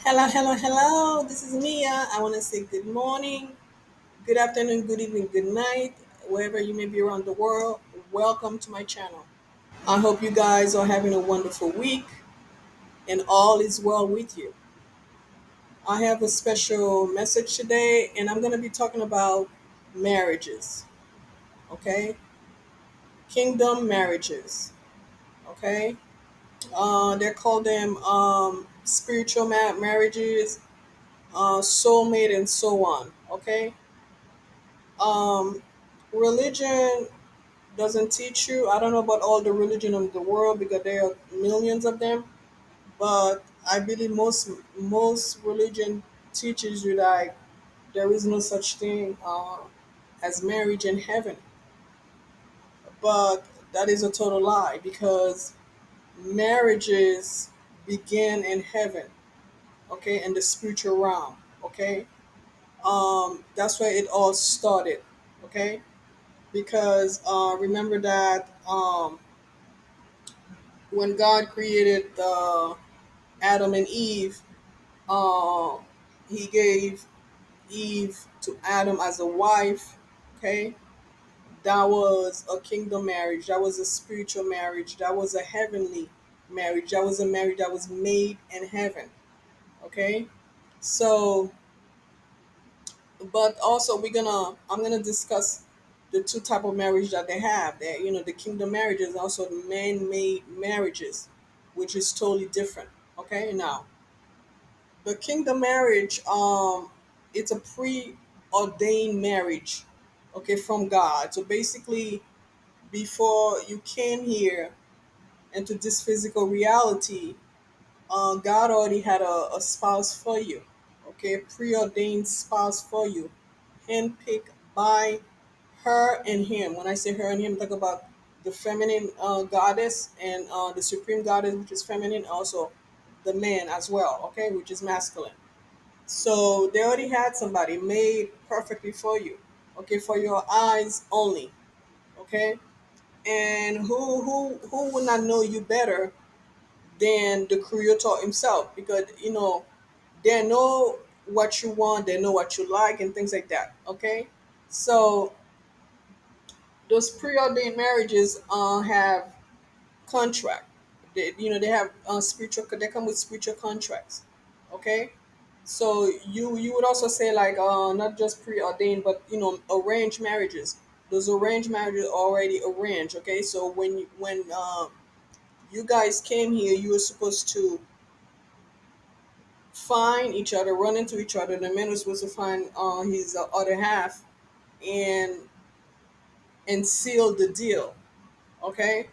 Hello, hello, hello. This is Mia. I want to say good morning, good afternoon, good evening, good night, wherever you may be around the world. Welcome to my channel. I hope you guys are having a wonderful week and all is well with you. I have a special message today, and I'm going to be talking about marriages, okay? Kingdom marriages, okay? They call them spiritual marriages, soulmate, and so on, okay? um, Religion doesn't teach you. I don't know about all the religion of the world because there are millions of them, but I believe most religion teaches you that there is no such thing as marriage in heaven. But that is a total lie because marriages begin in heaven, okay, in the spiritual realm, okay. That's where it all started, okay. Because remember that when God created Adam and Eve, uh, He gave Eve to Adam as a wife. Okay, that was a kingdom marriage. That was a spiritual marriage. That was a heavenly marriage. That was a marriage that was made in heaven. Okay, so but also I'm gonna discuss the two type of marriage that they have. That the kingdom marriages, also the man-made marriages, which is totally different. Okay, now the kingdom marriage, it's a preordained marriage, okay, from God. So basically, before you came here into this physical reality, God already had a spouse for you, okay, preordained spouse for you, handpicked by her and him. When I say her and him, talk about the feminine goddess and the supreme goddess, which is feminine, also the man as well, okay, which is masculine. So they already had somebody made perfectly for you, okay, for your eyes only, okay. And who would not know you better than the creator himself? Because they know what you want, they know what you like, and things like that, okay. So those preordained marriages have contract. They have spiritual. They come with spiritual contracts. Okay, so you would also say like not just preordained, but arranged marriages. Those arranged marriages are already arranged. Okay, so when you guys came here, you were supposed to find each other, run into each other. The man was supposed to find his other half and seal the deal. Okay,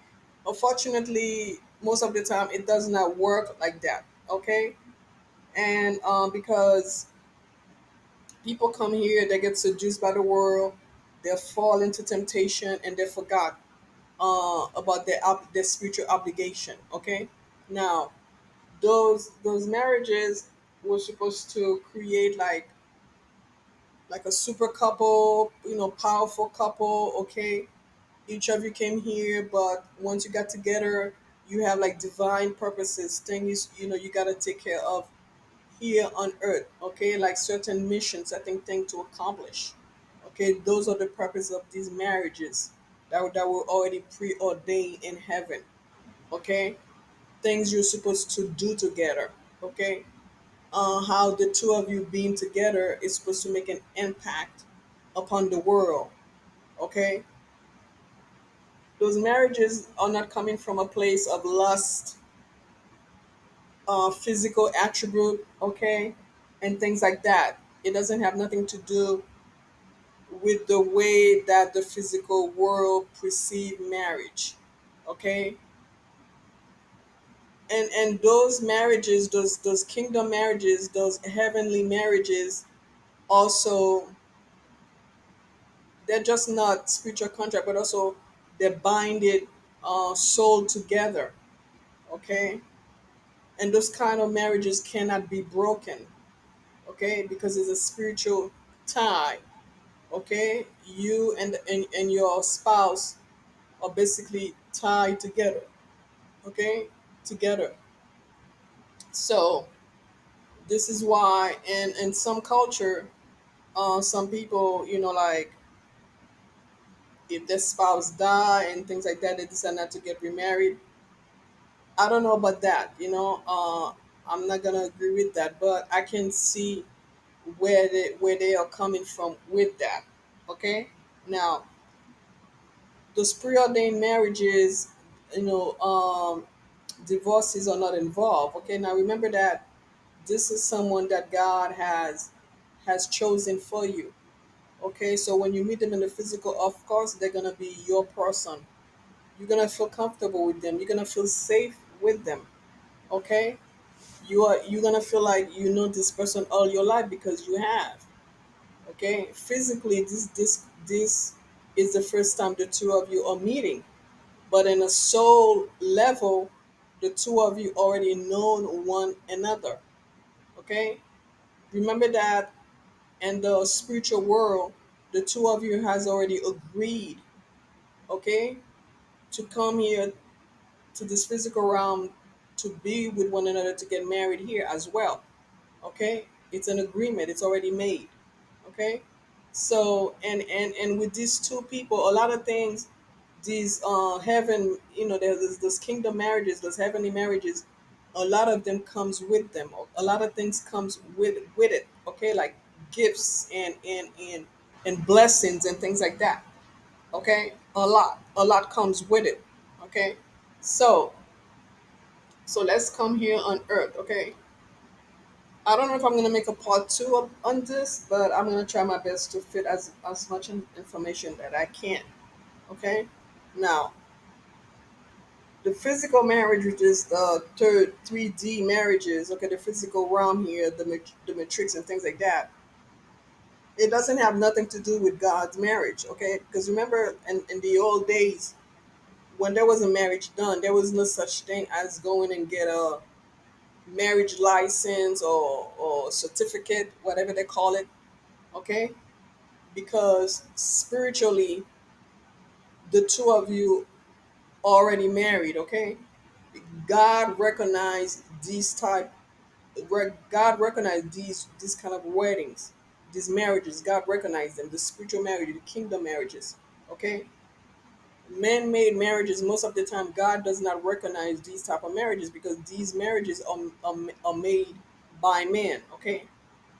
unfortunately most of the time it does not work like that, okay. And because people come here, they get seduced by the world, they fall into temptation, and they forgot about their spiritual obligation, okay. Now those marriages were supposed to create like a super couple, powerful couple, okay. Each of you came here, but once you got together, you have like divine purposes, things you got to take care of here on earth, okay, like certain missions, certain thing to accomplish, okay. Those are the purpose of these marriages that were already preordained in heaven, okay. Things you're supposed to do together, okay. How the two of you being together is supposed to make an impact upon the world, okay. Those marriages are not coming from a place of lust, physical attribute, okay, and things like that. It doesn't have nothing to do with the way that the physical world perceive marriage, okay. And those marriages, those kingdom marriages, those heavenly marriages, also they're just not spiritual contract, but also they're binded soul together, okay. And those kind of marriages cannot be broken, okay, because it's a spiritual tie, okay. You and your spouse are basically tied together, okay, together. So This is why in some culture, some people, like if their spouse die and things like that, they decide not to get remarried. I don't know about that, I'm not gonna agree with that, but I can see where they are coming from with that. Okay, now those preordained marriages, you know, divorces are not involved. Okay, now remember that this is someone that God has chosen for you. Okay, so when you meet them in the physical, of course they're gonna be your person. You're gonna feel comfortable with them. You're gonna feel safe with them. Okay, you're gonna feel like you know this person all your life because you have. Okay, physically, this is the first time the two of you are meeting, but in a soul level, the two of you already known one another. Okay, remember that in the spiritual world, the two of you has already agreed. Okay, to come here to this physical realm to be with one another to get married here as well. Okay, it's an agreement. It's already made. Okay, so and with these two people, a lot of things, these heaven, there's those kingdom marriages, those heavenly marriages, a lot of them comes with them. A lot of things comes with it. Okay, like gifts and blessings and things like that. Okay, a lot comes with it. Okay, so let's come here on earth. Okay, I don't know if I'm gonna make a part two on this, but I'm gonna try my best to fit as much information that I can. Okay, now the physical marriage, which is the third 3D marriages. Okay, the physical realm here, the matrix and things like that. It doesn't have nothing to do with God's marriage. Okay, because remember in the old days when there was a marriage done, there was no such thing as going and get a marriage license or certificate, whatever they call it. Okay, because spiritually the two of you already married. Okay, god recognized these type God recognized these kind of weddings, these marriages. God recognized them, the spiritual marriage, the kingdom marriages. Okay, man-made marriages, most of the time God does not recognize these type of marriages because these marriages are made by man. Okay,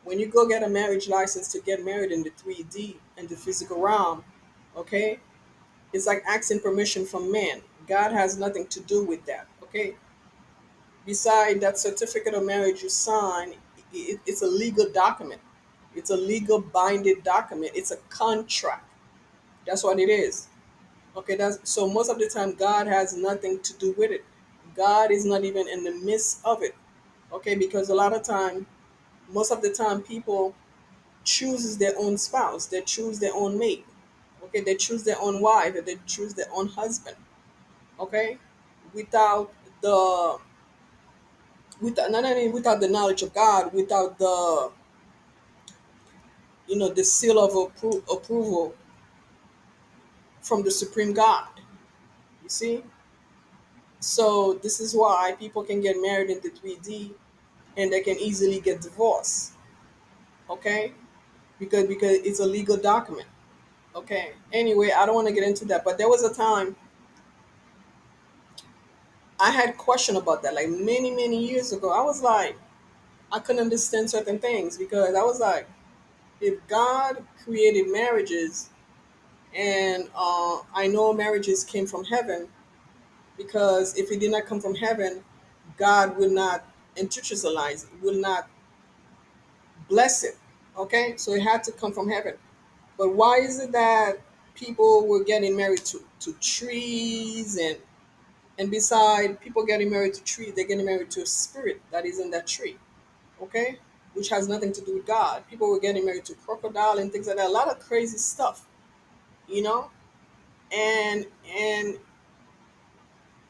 when you go get a marriage license to get married in the 3D and the physical realm, okay, it's like asking permission from man. God has nothing to do with that. Okay, beside that certificate of marriage you sign, it's a legal document. It's a legal binded document. It's a contract. That's what it is. Okay, that's so most of the time God has nothing to do with it. God is not even in the midst of it. Okay, because a lot of time, most of the time, people chooses their own spouse. They choose their own mate. Okay, they choose their own wife. They choose their own husband. Okay, without the without not only without the knowledge of God, without the seal of approval from the supreme God. You see, so this is why people can get married into 3D and they can easily get divorced. Okay, because it's a legal document. Okay. Anyway, I don't want to get into that, but there was a time I had question about that, like many years ago. I was like, I couldn't understand certain things because I was like, if God created marriages, and I know marriages came from heaven, because if it did not come from heaven, God will not institutionalize it, will not bless it. Okay, so it had to come from heaven. But why is it that people were getting married to trees, and beside people getting married to tree, they're getting married to a spirit that is in that tree, okay? Which has nothing to do with God. People were getting married to crocodile and things like that. A lot of crazy stuff, you know? And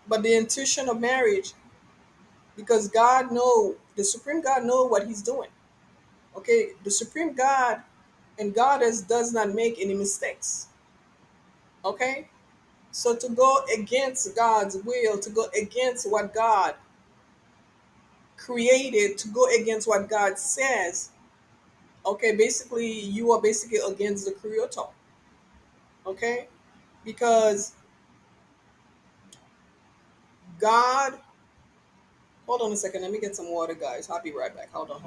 but the intuition of marriage, because God know, the supreme God know what he's doing. Okay? The supreme God and God does not make any mistakes. Okay? So to go against God's will, to go against what God created to go against what God says, okay, basically you are basically against the creator, okay? Because God, hold on a second, let me get some water, guys. I'll be right back. Hold on.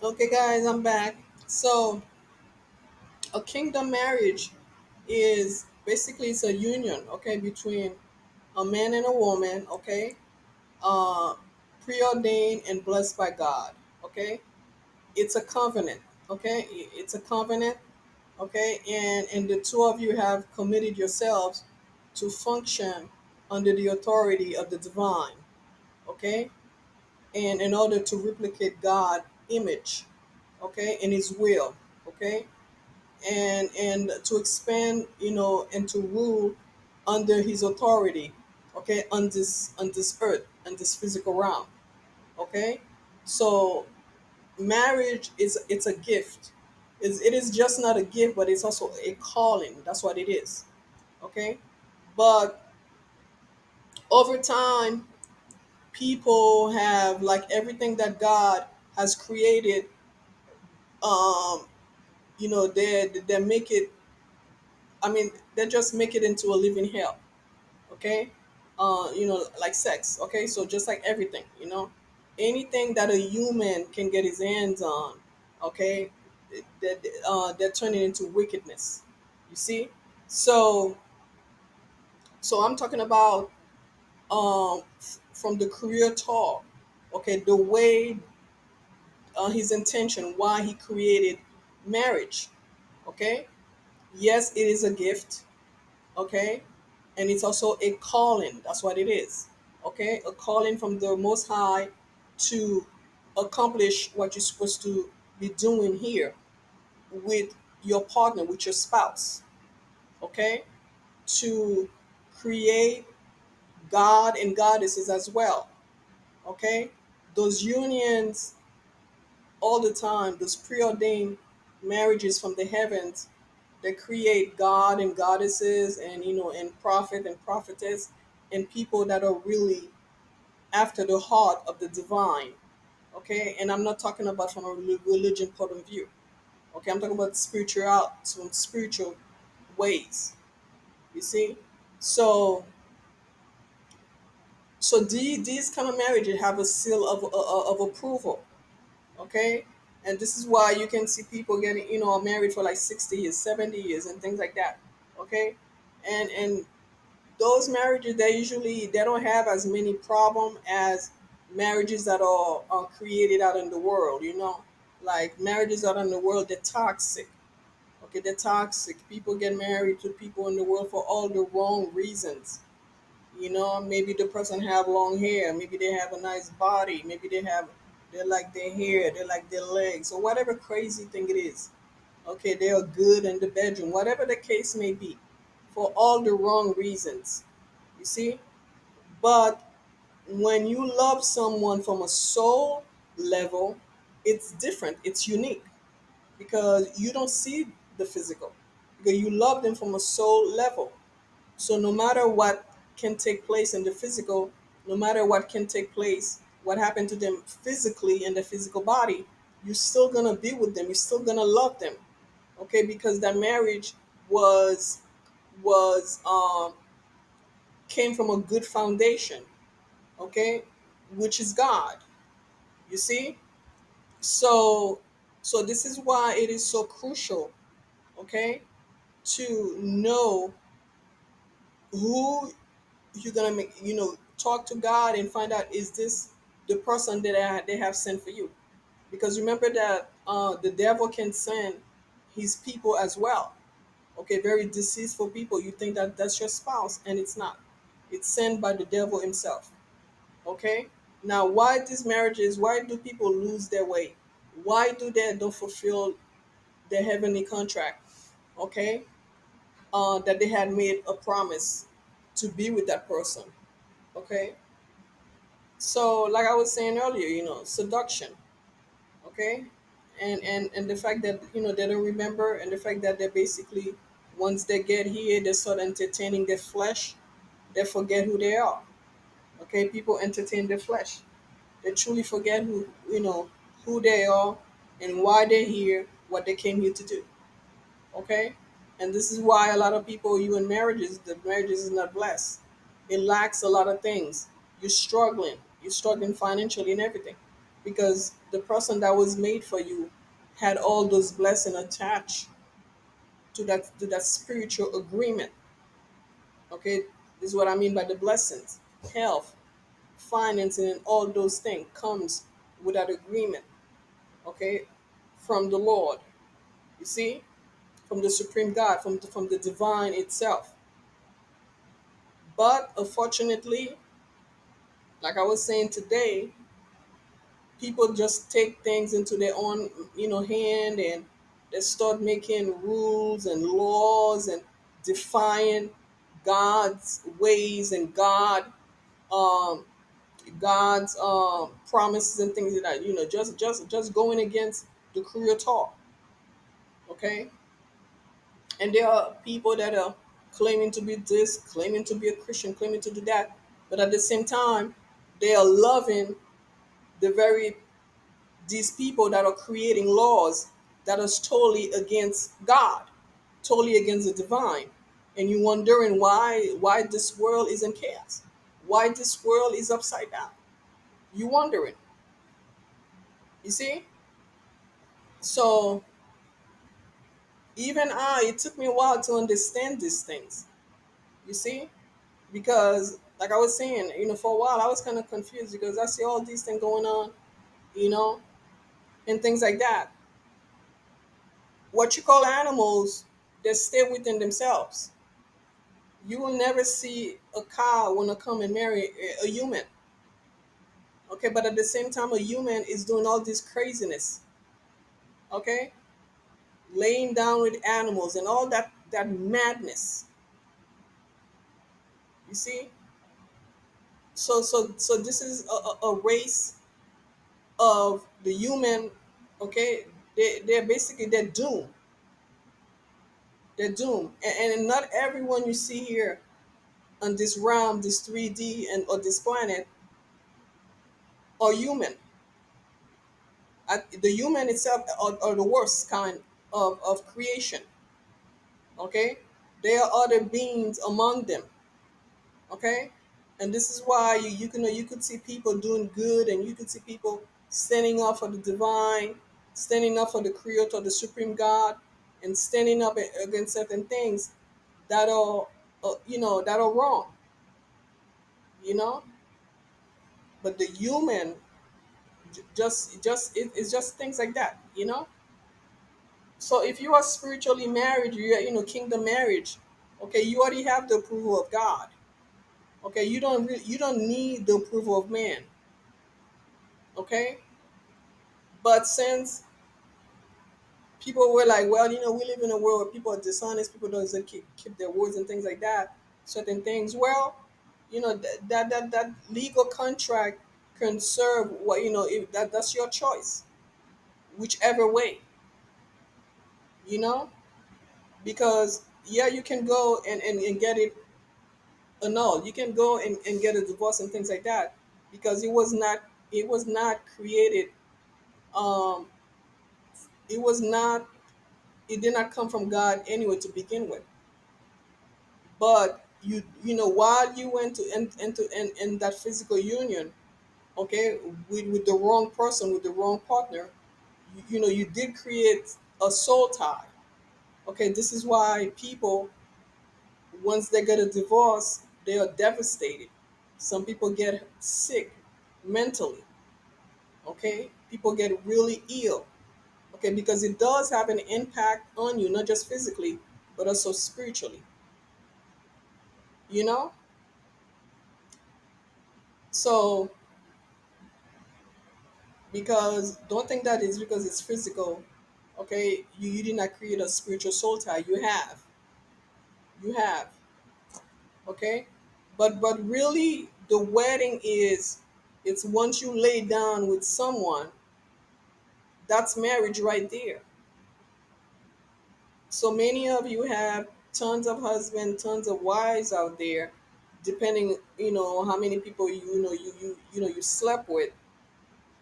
Okay, guys, I'm back. So, a kingdom marriage is basically it's a union, okay, between a man and a woman, okay, uh, preordained and blessed by God, okay. It's a covenant, okay. It's a covenant, okay, and the two of you have committed yourselves to function under the authority of the divine, okay, and in order to replicate God image, okay, in His will, okay, and to expand, and to rule under His authority, okay, on this earth, on this physical realm, okay. So marriage it's a gift. It is just not a gift, but it's also a calling. That's what it is, okay. But over time, people have, like, everything that God has created, um they make it, I mean, they just make it into a living hell, okay. Like sex, okay. So just like everything, anything that a human can get his hands on, okay, they're turning into wickedness, you see. So so I'm talking about, from the creator, okay, the way, his intention, why he created marriage, okay. Yes, it is a gift, okay, and it's also a calling. That's what it is, okay, a calling from the Most High to accomplish what you're supposed to be doing here with your partner, with your spouse, okay, to create God and goddesses as well, okay. Those unions all the time, those preordained marriages from the heavens that create God and goddesses, and and prophet and prophetess, and people that are really after the heart of the divine, okay. And I'm not talking about from a religion point of view, okay. I'm talking about some spiritual ways, you see. So so these kind of marriages have a seal of approval, okay. And this is why you can see people getting, married for like 60 years, 70 years, and things like that, okay. And those marriages, they don't have as many problem as marriages that are created out in the world, like marriages out in the world, they're toxic, okay. They're toxic. People get married to people in the world for all the wrong reasons. Maybe the person have long hair, maybe they have a nice body, maybe they like their hair, they like their legs, or whatever crazy thing it is, okay. They are good in the bedroom, whatever the case may be, for all the wrong reasons, you see. But when you love someone from a soul level, it's different, it's unique, because you don't see the physical, because you love them from a soul level. So no matter what can take place in the physical, no matter what can take place, what happened to them physically in the physical body, you're still gonna be with them. You're still gonna love them, okay? Because that marriage was came from a good foundation, okay, which is God. You see, so so this is why it is so crucial, okay, to know who you're gonna make, talk to God and find out, is this the person that they have sent for you. Because remember that the devil can send his people as well, okay. Very deceitful people. You think that that's your spouse, and it's not. It's sent by the devil himself, okay. Now, why these marriages, why do people lose their way? Why do they don't fulfill their heavenly contract, okay, that they had made a promise to be with that person, okay. So, like I was saying earlier, seduction, okay, and the fact that they don't remember, and the fact that they basically, once they get here, they start entertaining their flesh, they forget who they are, okay. People entertain their flesh, They truly forget who they are and why they're here, what they came here to do. Okay, and this is why a lot of people, you in marriages, the marriages is not blessed. It lacks a lot of things. You're struggling financially and everything, because the person that was made for you had all those blessings attached to that spiritual agreement. Okay, this is what I mean by the blessings. Health, financing, and all those things comes with that agreement. Okay, from the Lord. You see, from the supreme God, from the divine itself. But unfortunately, like I was saying today, people just take things into their own, hand, and they start making rules and laws and defying God's ways and um, God's promises and things like that. Just going against the Creator. Okay, and there are people that are claiming to be this, claiming to be a Christian, claiming to do that, but at the same time, they are loving the very these people that are creating laws that is totally against God, totally against the divine. And you wondering why this world is in chaos, why this world is upside down. You wondering, you see? So even it took me a while to understand these things. You see? Because like I was saying, for a while I was kind of confused because I see all these things going on, you know, and things like that. What you call animals, they stay within themselves. You will never see a cow want to come and marry a human. Okay, but at the same time, a human is doing all this craziness. Okay, laying down with animals and all that madness. You see, so this is a race of the human. Okay, they're basically they're doomed. They're doomed, and not everyone you see here on this realm, this 3D and or this planet are human. The human itself are the worst kind of creation. Okay, there are other beings among them. Okay, and this is why you could see people doing good, and you could see people standing up for the divine, standing up for the creator, the supreme God, and standing up against certain things that are that are wrong. You know, but the human it's just things like that. So if you are spiritually married, you are, kingdom marriage. Okay, you already have the approval of God. Okay, you don't need the approval of man. Okay, but since people were like, well, we live in a world where people are dishonest, people doesn't keep their words and things like that, certain things. Well, that legal contract can serve what if that's your choice, whichever way, you know, because yeah, you can go and get it annulled. You can go and get a divorce and things like that because it was not created. Um, it was not. It did not come from God anyway to begin with. But while you went to in that physical union, okay, with the wrong person, with the wrong partner, you did create a soul tie. Okay, this is why people, once they get a divorce, they are devastated. Some people get sick mentally. Okay, people get really ill. Okay, because it does have an impact on you, not just physically, but also spiritually. You know, so because don't think that is because it's physical. Okay, you did not create a spiritual soul tie. You have. Okay, but really, the wedding is it's once you lay down with someone. That's marriage right there. So many of you have tons of husbands, tons of wives out there, depending, how many people you slept with.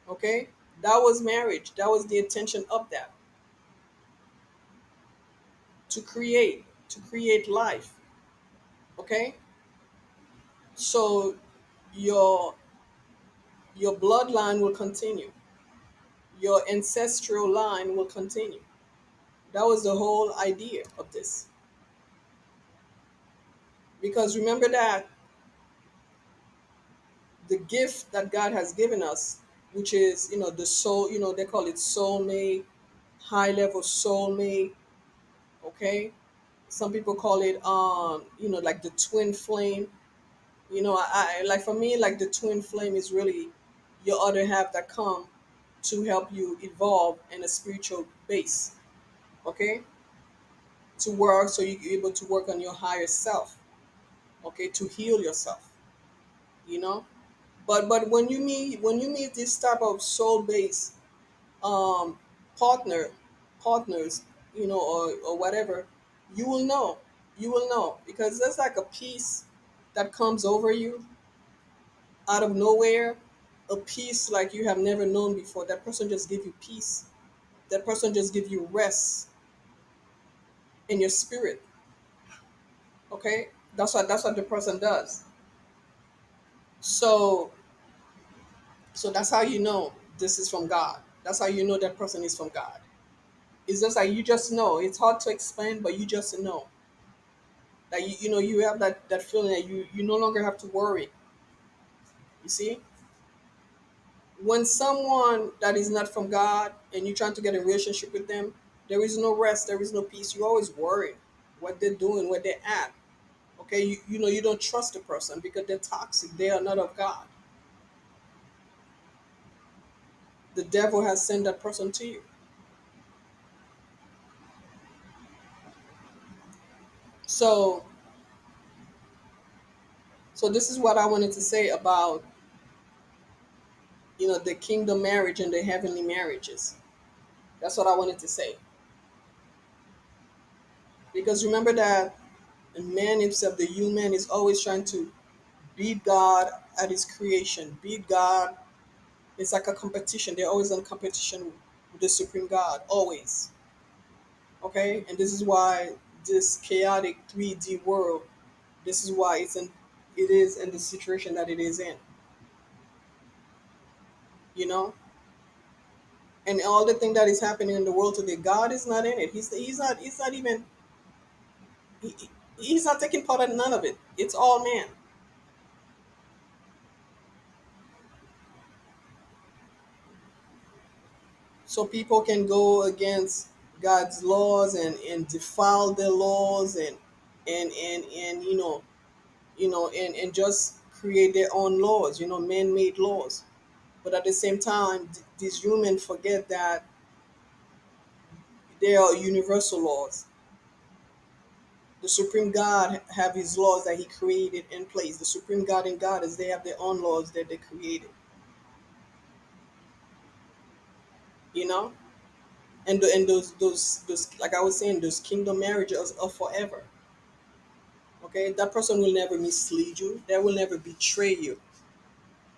Okay, that was marriage. That was the intention of that, to create life. Okay, so your your bloodline will continue, your ancestral line will continue. That was the whole idea of this. Because remember that the gift that God has given us, which is, the soul, they call it soulmate, high level soulmate. Okay, some people call it, like the twin flame. Like for me, like the twin flame is really your other half that come to help you evolve in a spiritual base. Okay, to work, so you're able to work on your higher self. Okay, to heal yourself. You know, but when you meet this type of soul based um partner partners, or whatever, you will know. You will know, because there's like a peace that comes over you out of nowhere, a peace like you have never known before. That person just give you peace. That person just give you rest in your spirit. Okay, that's what the person does. So so that's how you know this is from God. That's how you know that person is from God. It's just like you just know. It's hard to explain, but you just know that you have that feeling that you no longer have to worry. You see, when someone that is not from God and you're trying to get a relationship with them, there is no rest, there is no peace. You always worry what they're doing, where they're at. Okay, you don't trust the person because they're toxic. They are not of God. The devil has sent that person to you. So so this is what I wanted to say about the kingdom marriage and the heavenly marriages. That's what I wanted to say. Because remember that man himself, the human, is always trying to beat God at his creation. Beat God. It's like a competition. They're always in competition with the supreme God. Always. Okay? And this is why this chaotic 3D world, this is why it is in the situation that it is in. You know? And all the thing that is happening in the world today, God is not in it. He's not even he, he's not taking part in none of it. It's all man. So people can go against God's laws and defile their laws and and just create their own laws, man-made laws. But at the same time, these humans forget that they are universal laws. The supreme God have his laws that he created in place. The supreme God and goddess, they have their own laws that they created. You know, and those, like I was saying, those kingdom marriages are forever. Okay, that person will never mislead you. They will never betray you.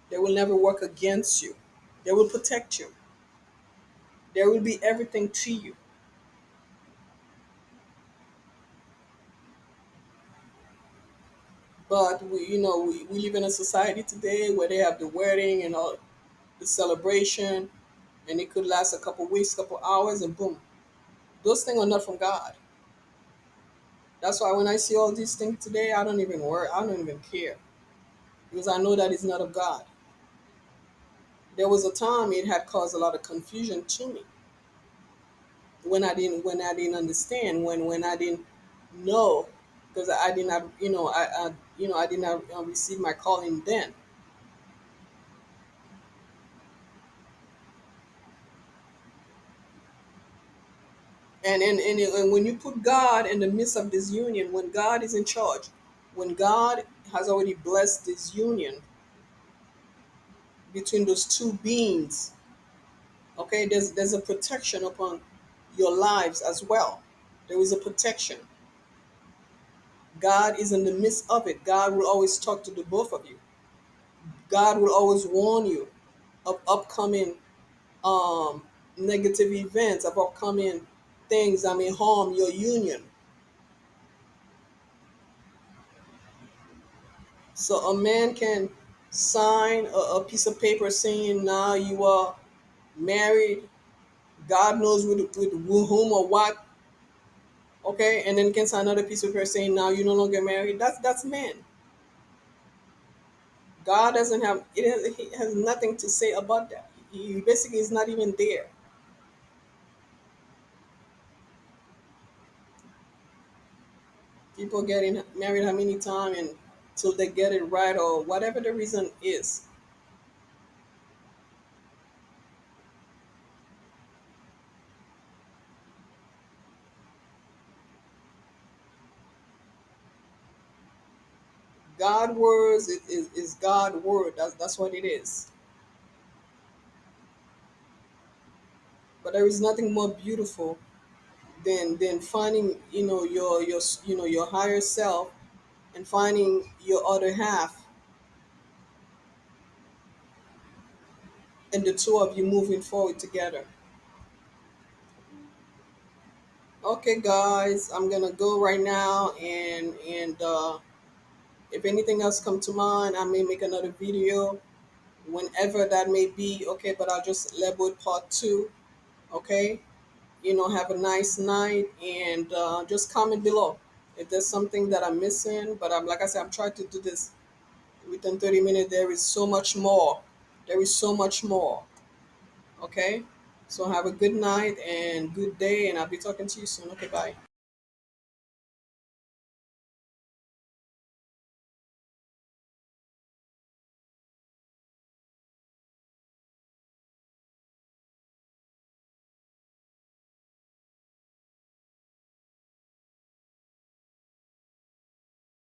They will never work against you. They will protect you. They will be everything to you. But we live in a society today where they have the wedding and all the celebration, and it could last a couple weeks, couple hours, and boom, those things are not from God. That's why when I see all these things today, I don't even worry. I don't even care, because I know that it's not of God. There was a time it had caused a lot of confusion to me when I didn't understand, when I didn't know, because I did not I did not receive my calling then. And when you put God in the midst of this union, when God is in charge, when God has already blessed this union between those two beings, okay, there's a protection upon your lives as well. There is a protection. God is in the midst of it. God will always talk to the both of you. God will always warn you of upcoming um, negative events, of upcoming things that may harm your union. So a man can sign a piece of paper saying now you are married, God knows with whom or what, okay, and then can sign another piece of paper saying now you're no longer married. That's man. God doesn't have it. He has nothing to say about that. He basically is not even there. People getting married how many times and till they get it right or whatever the reason is. God words is God word. That's what it is. But there is nothing more beautiful than finding your higher self and finding your other half and the two of you moving forward together. Okay, guys, I'm gonna go right now, and if anything else come to mind, I may make another video whenever that may be. Okay, but I'll just label it part two. Okay, have a nice night, and just comment below if there's something that I'm missing. But I'm like I said, I'm trying to do this within 30 minutes. There is so much more. There is so much more. Okay, so have a good night and good day, and I'll be talking to you soon. Okay, bye.